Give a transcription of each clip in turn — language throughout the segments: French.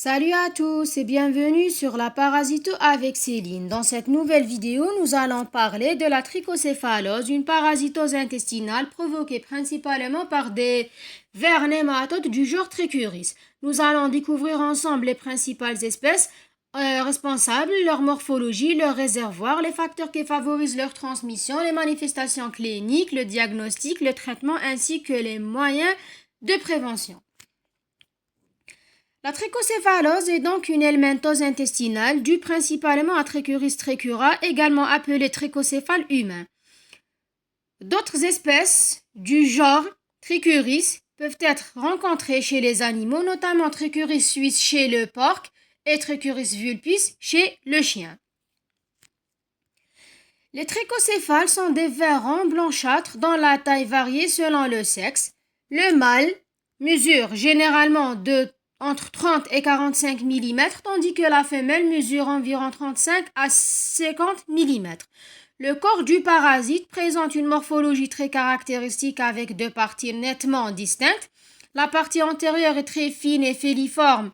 Salut à tous et bienvenue sur la parasito avec Céline. Dans cette nouvelle vidéo, nous allons parler de la trichocéphalose, une parasitose intestinale provoquée principalement par des vers nématodes du genre Trichuris. Nous allons découvrir ensemble les principales espèces responsables, leur morphologie, leur réservoir, les facteurs qui favorisent leur transmission, les manifestations cliniques, le diagnostic, le traitement ainsi que les moyens de prévention. La trichocéphalose est donc une helminthose intestinale due principalement à Trichuris trichura, également appelé trichocéphale humain. D'autres espèces du genre Trichuris peuvent être rencontrées chez les animaux, notamment Trichuris suisse chez le porc et Trichuris vulpis chez le chien. Les trichocéphales sont des vers ronds blanchâtres dont la taille varie selon le sexe. Le mâle mesure généralement entre 30 et 45 mm, tandis que la femelle mesure environ 35 à 50 mm. Le corps du parasite présente une morphologie très caractéristique avec deux parties nettement distinctes. La partie antérieure est très fine et filiforme,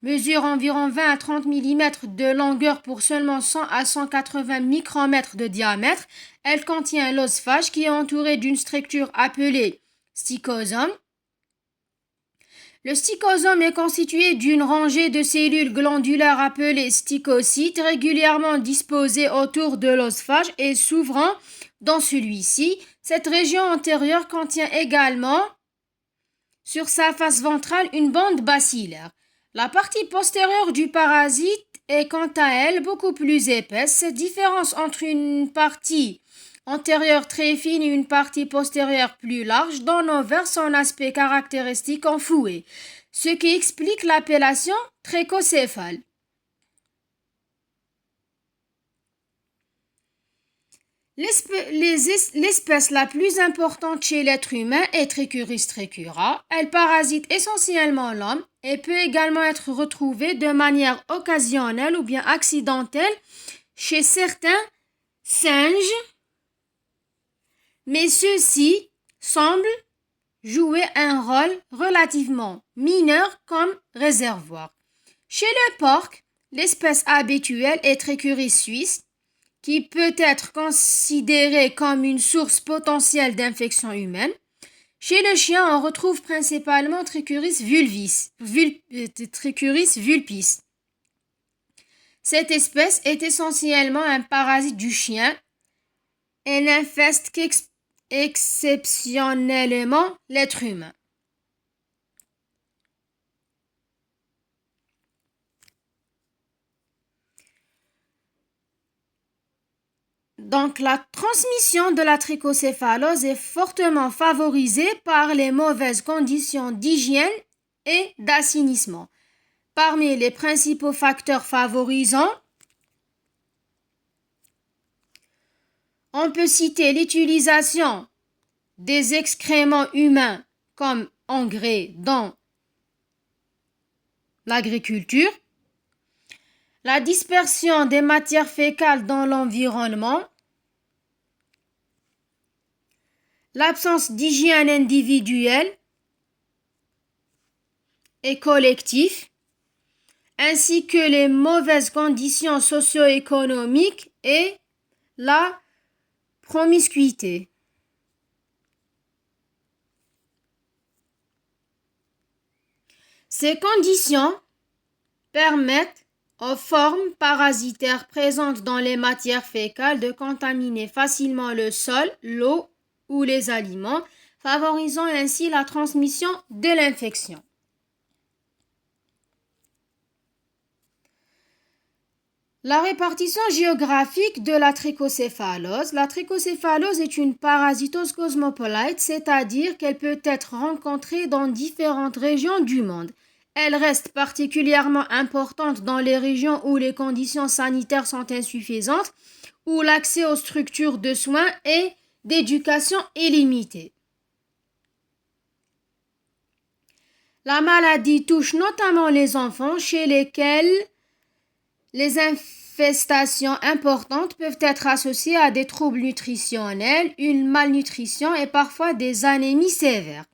mesure environ 20 à 30 mm de longueur pour seulement 100 à 180 micromètres de diamètre. Elle contient l'osophage qui est entouré d'une structure appelée stichosome. Le stichosome est constitué d'une rangée de cellules glandulaires appelées stichocytes régulièrement disposées autour de l'osophage et s'ouvrant dans celui-ci. Cette région antérieure contient également sur sa face ventrale une bande bacillaire. La partie postérieure du parasite est quant à elle beaucoup plus épaisse. Cette différence entre une partie antérieure très fine et une partie postérieure plus large donne au vers son aspect caractéristique enfoué, ce qui explique l'appellation trichocéphale. L'espèce la plus importante chez l'être humain est Trichuris trichura. Elle parasite essentiellement l'homme et peut également être retrouvée de manière occasionnelle ou bien accidentelle chez certains singes, mais ceux-ci semblent jouer un rôle relativement mineur comme réservoir. Chez le porc, l'espèce habituelle est Trichuris suisse, qui peut être considérée comme une source potentielle d'infection humaine. Chez le chien, on retrouve principalement Trichuris vulpis. Cette espèce est essentiellement un parasite du chien et n'infeste qu'exceptionnellement l'être humain. Donc, la transmission de la trichocéphalose est fortement favorisée par les mauvaises conditions d'hygiène et d'assainissement. Parmi les principaux facteurs favorisants, on peut citer l'utilisation des excréments humains comme engrais dans l'agriculture, la dispersion des matières fécales dans l'environnement, l'absence d'hygiène individuelle et collective, ainsi que les mauvaises conditions socio-économiques et la promiscuité. Ces conditions permettent aux formes parasitaires présentes dans les matières fécales de contaminer facilement le sol, l'eau ou les aliments, favorisant ainsi la transmission de l'infection. La répartition géographique de la trichocéphalose. La trichocéphalose est une parasitose cosmopolite, c'est-à-dire qu'elle peut être rencontrée dans différentes régions du monde. Elle reste particulièrement importante dans les régions où les conditions sanitaires sont insuffisantes, où l'accès aux structures de soins et d'éducation est limité. La maladie touche notamment les enfants chez lesquels les infestations importantes peuvent être associées à des troubles nutritionnels, une malnutrition et parfois des anémies sévères.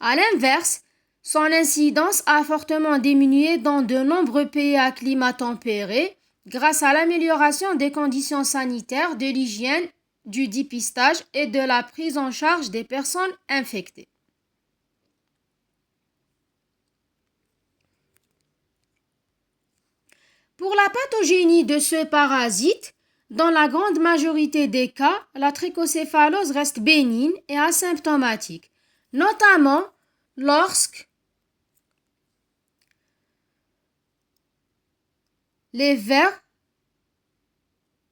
À l'inverse, Son incidence a fortement diminué dans de nombreux pays à climat tempéré grâce à l'amélioration des conditions sanitaires, de l'hygiène, du dépistage et de la prise en charge des personnes infectées. Pour la pathogénie de ce parasite, dans la grande majorité des cas, la trichocéphalose reste bénigne et asymptomatique, notamment lorsque les vers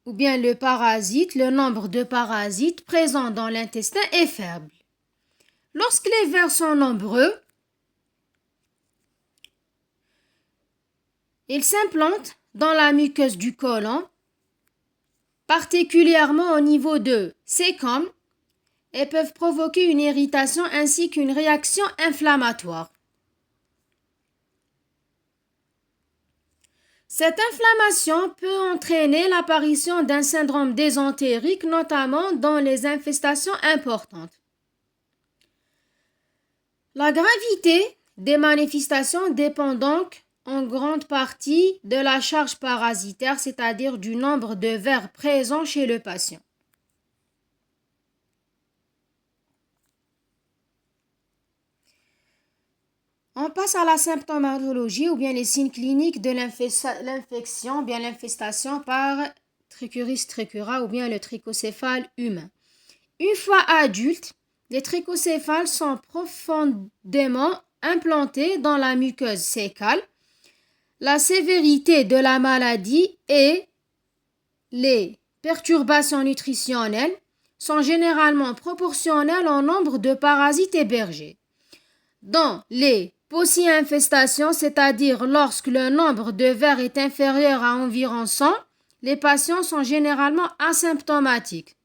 ou bien le nombre de parasites présents dans l'intestin est faible. Lorsque les vers sont nombreux, ils s'implantent dans la muqueuse du côlon, particulièrement au niveau de cécum, et peuvent provoquer une irritation ainsi qu'une réaction inflammatoire. Cette inflammation peut entraîner l'apparition d'un syndrome désentérique, notamment dans les infestations importantes. La gravité des manifestations dépend donc en grande partie de la charge parasitaire, c'est-à-dire du nombre de vers présents chez le patient. On passe à la symptomatologie ou bien les signes cliniques de l'infection, bien l'infestation par Trichuris trichura ou bien le trichocéphale humain. Une fois adultes, les trichocéphales sont profondément implantés dans la muqueuse cécale. La sévérité de la maladie et les perturbations nutritionnelles sont généralement proportionnelles au nombre de parasites hébergés. Dans les polyinfestations, c'est-à-dire lorsque le nombre de vers est inférieur à environ 100, les patients sont généralement asymptomatiques.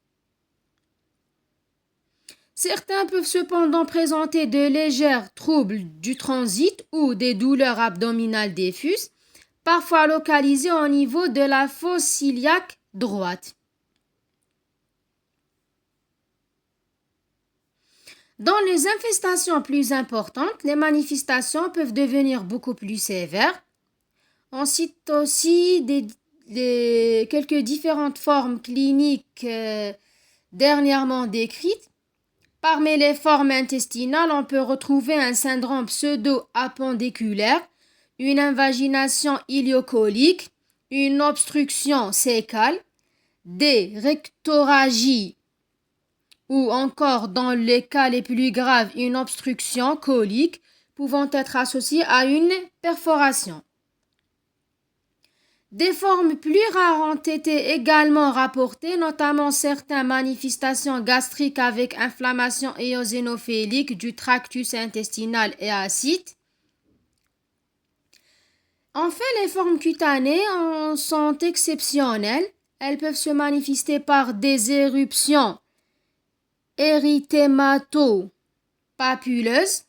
Certains peuvent cependant présenter de légers troubles du transit ou des douleurs abdominales diffuses, parfois localisées au niveau de la fosse iliaque droite. Dans les infestations plus importantes, les manifestations peuvent devenir beaucoup plus sévères. On cite aussi quelques différentes formes cliniques dernièrement décrites. Parmi les formes intestinales, on peut retrouver un syndrome pseudo-appendiculaire, une invagination iliocolique, une obstruction cécale, des rectorragies ou encore, dans les cas les plus graves, une obstruction colique pouvant être associée à une perforation. Des formes plus rares ont été également rapportées, notamment certaines manifestations gastriques avec inflammation éosinophilique du tractus intestinal et acide. Enfin, les formes cutanées sont exceptionnelles. Elles peuvent se manifester par des éruptions érythémato-papuleuses,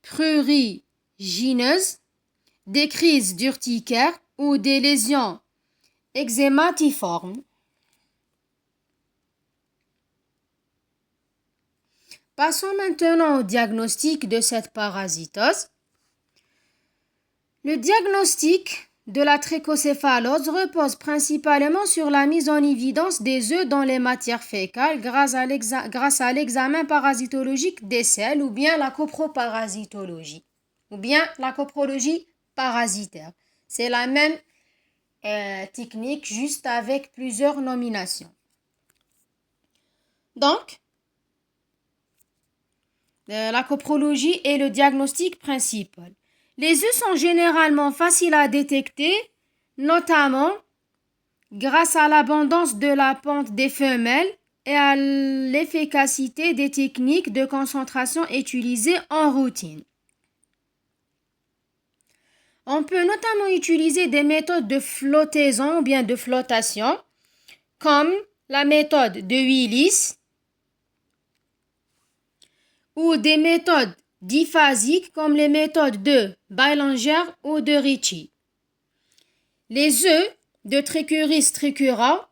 prurigineuses, des crises d'urticaire ou des lésions eczématiformes. Passons maintenant au diagnostic de cette parasitose. Le diagnostic de la trichocéphalose repose principalement sur la mise en évidence des œufs dans les matières fécales grâce à l'examen parasitologique des selles ou bien la coproparasitologie ou bien la coprologie parasitaire. C'est la même technique, juste avec plusieurs nominations. Donc, la coprologie est le diagnostic principal. Les œufs sont généralement faciles à détecter, notamment grâce à l'abondance de la pente des femelles et à l'efficacité des techniques de concentration utilisées en routine. On peut notamment utiliser des méthodes de flottaison ou bien de flottation, comme la méthode de Willis ou des méthodes diphasiques comme les méthodes de Beilanger ou de Ricci. Les œufs de Trichuris trichura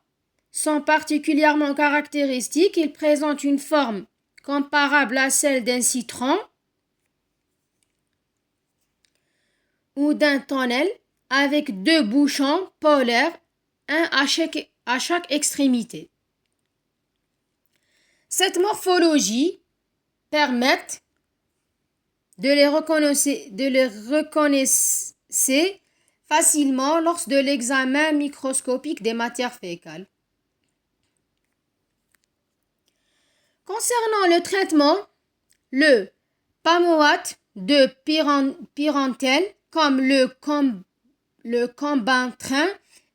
sont particulièrement caractéristiques. Ils présentent une forme comparable à celle d'un citron ou d'un tunnel avec deux bouchons polaires, un à chaque extrémité. Cette morphologie permet de les reconnaître facilement lors de l'examen microscopique des matières fécales. Concernant le traitement, le pamoate de Pyrantel, comme le combantrin,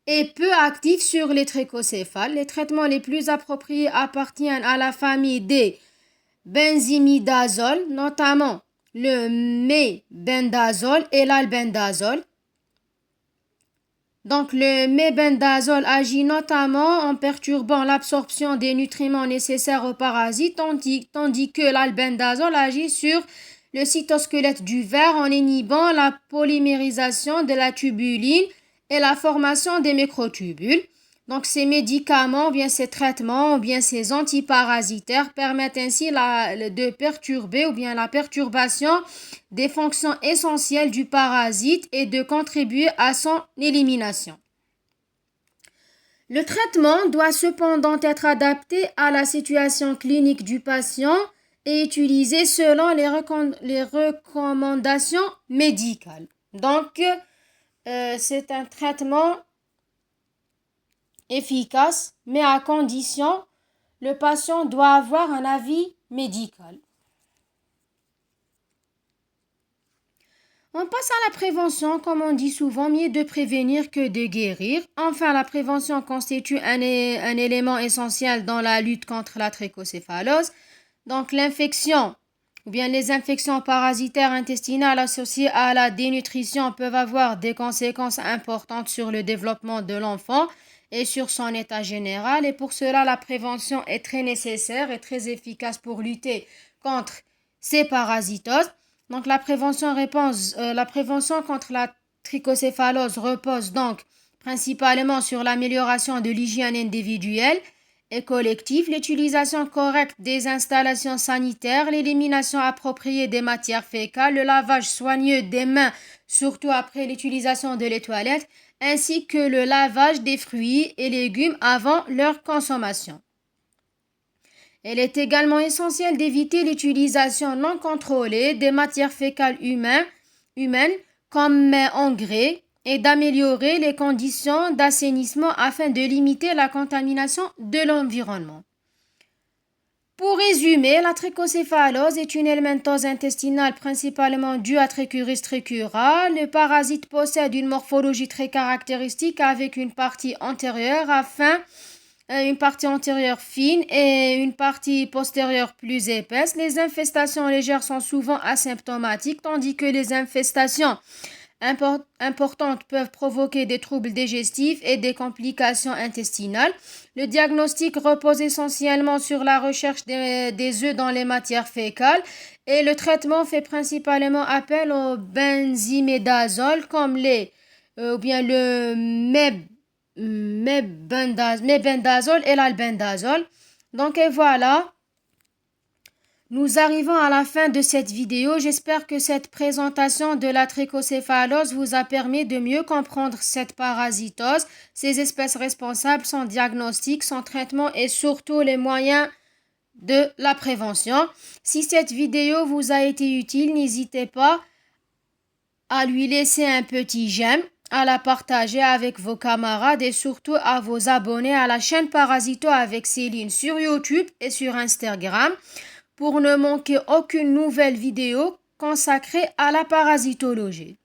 est peu actif sur les trichocéphales. Les traitements les plus appropriés appartiennent à la famille des benzimidazoles, notamment le mébendazole et l'albendazole. Donc, le mébendazole agit notamment en perturbant l'absorption des nutriments nécessaires aux parasites, tandis que l'albendazole agit sur le cytosquelette du ver en inhibant la polymérisation de la tubuline et la formation des microtubules. Donc, ces médicaments, ou bien ces traitements, ou bien ces antiparasitaires permettent ainsi de perturber ou bien la perturbation des fonctions essentielles du parasite et de contribuer à son élimination. Le traitement doit cependant être adapté à la situation clinique du patient et utilisé selon les recommandations médicales. Donc, c'est un traitement efficace, mais à condition le patient doit avoir un avis médical. On passe à la prévention, comme on dit souvent, mieux de prévenir que de guérir. Enfin, la prévention constitue un élément essentiel dans la lutte contre la trichocéphalose. Donc, l'infection ou bien les infections parasitaires intestinales associées à la dénutrition peuvent avoir des conséquences importantes sur le développement de l'enfant et sur son état général. Et pour cela, la prévention est très nécessaire et très efficace pour lutter contre ces parasitoses. Donc, la prévention contre la trichocéphalose repose donc principalement sur l'amélioration de l'hygiène individuelle et collective, l'utilisation correcte des installations sanitaires, l'élimination appropriée des matières fécales, le lavage soigneux des mains, surtout après l'utilisation de les toilettes, ainsi que le lavage des fruits et légumes avant leur consommation. Il est également essentiel d'éviter l'utilisation non contrôlée des matières fécales humaines comme engrais et d'améliorer les conditions d'assainissement afin de limiter la contamination de l'environnement. Pour résumer, la trichocéphalose est une helminthose intestinale principalement due à Trichuris trichura. Le parasite possède une morphologie très caractéristique avec une partie antérieure fine et une partie postérieure plus épaisse. Les infestations légères sont souvent asymptomatiques, tandis que les infestations importantes peuvent provoquer des troubles digestifs et des complications intestinales. Le diagnostic repose essentiellement sur la recherche des œufs dans les matières fécales et le traitement fait principalement appel au benzimidazole comme le mébendazole et l'albendazole. Donc et voilà, nous arrivons à la fin de cette vidéo. J'espère que cette présentation de la trichocéphalose vous a permis de mieux comprendre cette parasitose, ses espèces responsables, son diagnostic, son traitement et surtout les moyens de la prévention. Si cette vidéo vous a été utile, n'hésitez pas à lui laisser un petit j'aime, à la partager avec vos camarades et surtout à vous abonner à la chaîne Parasito avec Céline sur YouTube et sur Instagram pour ne manquer aucune nouvelle vidéo consacrée à la parasitologie.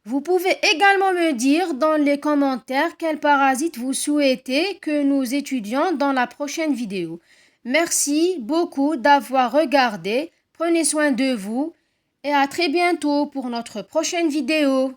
Vous pouvez également me dire dans les commentaires quel parasite vous souhaitez que nous étudions dans la prochaine vidéo. Merci beaucoup d'avoir regardé. Prenez soin de vous et à très bientôt pour notre prochaine vidéo.